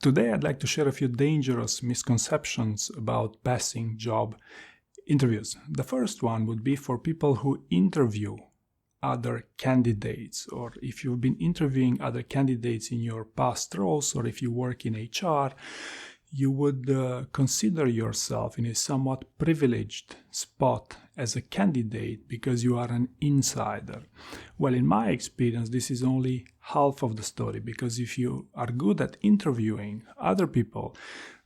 Today, I'd like to share a few dangerous misconceptions about passing job interviews. The first one would be for people who interview other candidates, or if you've been interviewing other candidates in your past roles, or if you work in HR, you would consider yourself in a somewhat privileged spot as a candidate because you are an insider. Well, in my experience, this is only half of the story, because if you are good at interviewing other people,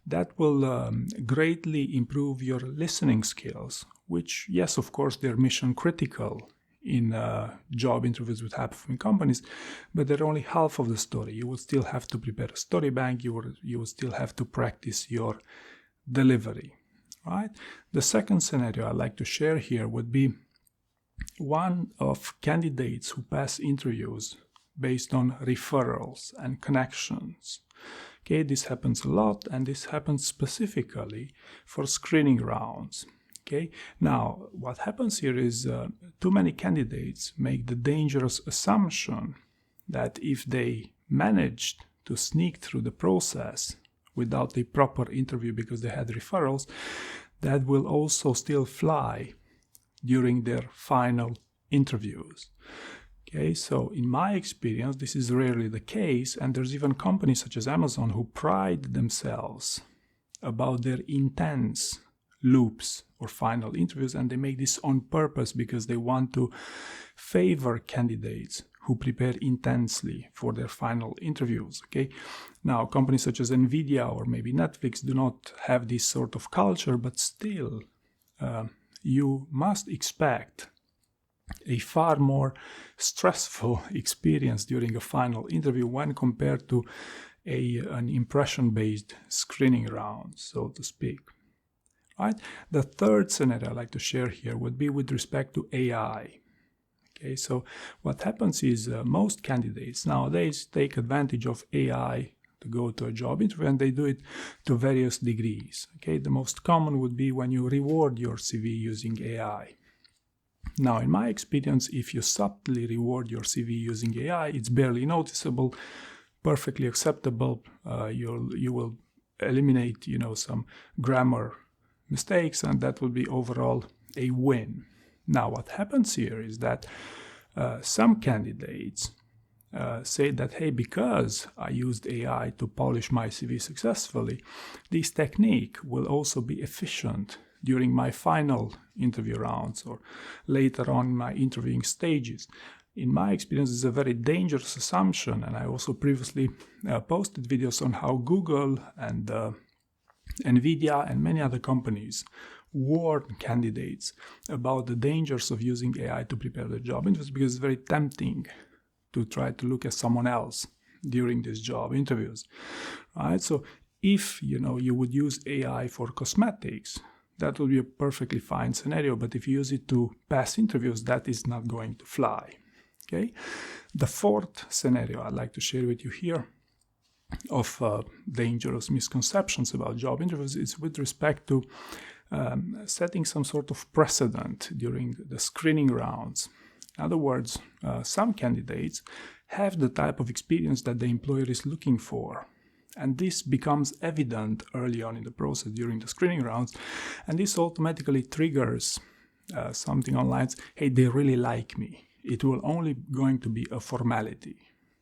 that will greatly improve your listening skills, which, yes, of course, they're mission critical in job interviews with high-performing companies, but they're only half of the story. You will still have to prepare a story bank. You will still have to practice your delivery, right? The second scenario I'd like to share here would be one of candidates who pass interviews based on referrals and connections. Okay, this happens a lot, and this happens specifically for screening rounds. Okay, now what happens here is too many candidates make the dangerous assumption that if they managed to sneak through the process without a proper interview because they had referrals, that will also still fly during their final interviews. Okay, so in my experience, this is rarely the case, and there's even companies such as Amazon who pride themselves about their intense loops or final interviews, and they make this on purpose because they want to favor candidates who prepare intensely for their final interviews. Okay, now companies such as Nvidia or maybe Netflix do not have this sort of culture, but still you must expect a far more stressful experience during a final interview when compared to an impression-based screening round, so to speak. Right? The third scenario I'd like to share here would be with respect to AI. Okay, so what happens is most candidates nowadays take advantage of AI to go to a job interview, and they do it to various degrees. Okay, the most common would be when you reward your CV using AI. Now, in my experience, if you subtly reward your CV using AI, it's barely noticeable, perfectly acceptable. You will eliminate, some grammar mistakes, and that will be overall a win. Now, what happens here is that some candidates say that, hey, because I used AI to polish my CV successfully, this technique will also be efficient during my final interview rounds or later on in my interviewing stages. In my experience, it's a very dangerous assumption, and I also previously posted videos on how Google and Nvidia and many other companies warn candidates about the dangers of using AI to prepare their job interviews, because it's very tempting to try to look at someone else during these job interviews, right? So if you would use AI for cosmetics, that would be a perfectly fine scenario, but if you use it to pass interviews, that is not going to fly. Okay, the fourth scenario I'd like to share with you here of dangerous misconceptions about job interviews is with respect to setting some sort of precedent during the screening rounds. In other words, some candidates have the type of experience that the employer is looking for, and this becomes evident early on in the process during the screening rounds, and this automatically triggers something online. Hey, they really like me. It will only going to be a formality.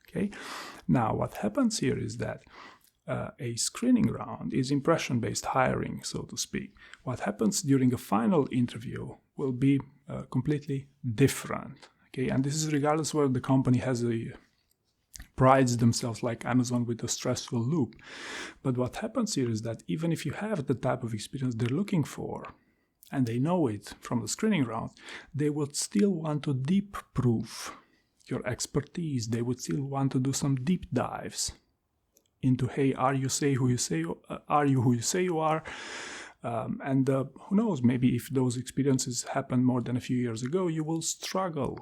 Okay. Now, what happens here is that a screening round is impression-based hiring, so to speak. What happens during a final interview will be completely different. Okay, and this is regardless whether the company prides themselves like Amazon with a stressful loop. But what happens here is that even if you have the type of experience they're looking for, and they know it from the screening round, they would still want to deep proof your expertise. They would still want to do some deep dives into, hey, are you who you say you are? And who knows, maybe if those experiences happened more than a few years ago, you will struggle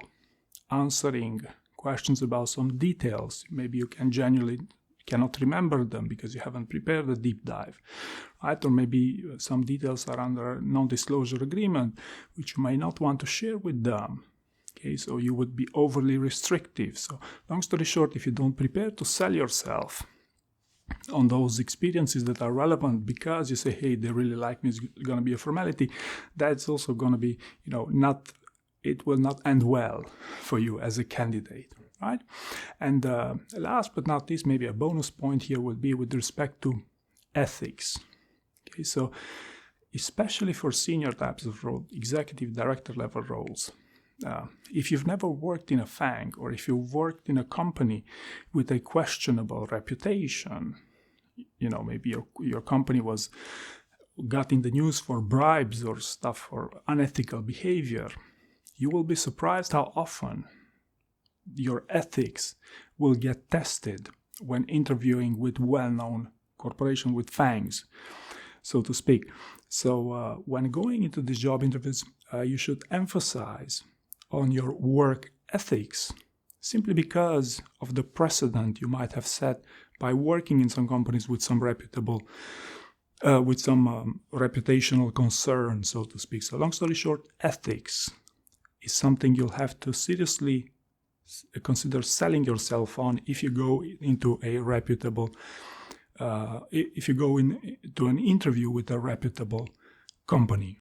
answering questions about some details. Maybe you cannot remember them because you haven't prepared a deep dive, right? Or maybe some details are under non-disclosure agreement, which you may not want to share with them. Okay, so you would be overly restrictive. So long story short, if you don't prepare to sell yourself on those experiences that are relevant because you say, hey, they really like me, it's going to be a formality, that's also going to be, it will not end well for you as a candidate, right? And last but not least, maybe a bonus point here would be with respect to ethics. Okay, so especially for senior types of role, executive director level roles, if you've never worked in a FANG, or if you've worked in a company with a questionable reputation, maybe your company got in the news for bribes or stuff or unethical behavior, you will be surprised how often your ethics will get tested when interviewing with well-known corporations with FANGs, so to speak. So when going into these job interviews, you should emphasize on your work ethics, simply because of the precedent you might have set by working in some companies with some reputational concern, so to speak. So long story short, ethics is something you'll have to seriously consider selling yourself on if you go into a reputable, if you go into an interview with a reputable company.